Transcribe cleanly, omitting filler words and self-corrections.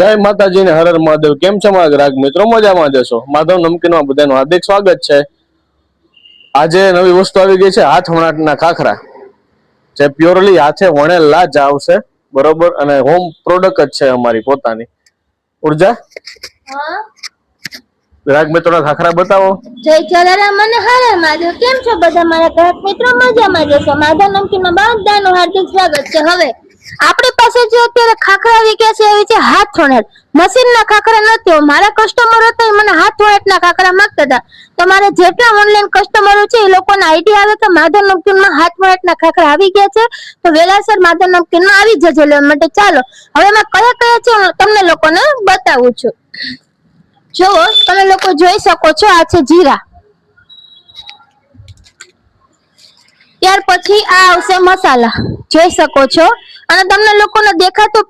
જય માતાજી ને હર હર મહાદેવ। કેમ છો મારા ગ્રાહક મિત્રો? મજામાં જશો? માધવ નમકીન માં બધાનું હાર્દિક સ્વાગત છે। આજે નવી વસ્તુ આવી ગઈ છે, હાથ વણાટના ખાખરા, જે પ્યોરલી હાથે વણેલા જ આવશે, બરોબર। અને હોમ પ્રોડક્ટ જ છે અમારી પોતાની। ઉર્જા ગ્રાહક મિત્રો ખાખરા બતાવો। જય જલારામ અને હર હર મહાદેવ। કેમ છો બધા મારા ગ્રાહક મિત્રો? મજામાં જશો? માધવ નમકીન માં બધાનું હાર્દિક સ્વાગત છે। હવે આપણી પાસે જે અત્યારે ખાખરા આવી ગયા છે એવી છે હાથ વણાટ, મશીનના ખાખરા નથી। મારા કસ્ટમર હતા એ મને હાથ વણાટના ખાખરા માંગતા હતા। તમારે જેટલા ઓનલાઈન કસ્ટમરો છે એ લોકોને આઈડિયા આવે કે માધવ નમકીનમાં હાથ વણાટના ખાખરા આવી ગયા છે, તો વેલાસર માધવ નમકીનમાં આવી જજો લેવા માટે। ચાલો હવે મેં કયા કયા છે તમને લોકોને બતાવું છું। જો તમે લોકો જોઈ શકો છો, આ છે જીરા, ત્યાર પછી આ આવશે મસાલા, જોઈ શકો છો। અને તમને લોકોને દેખાતો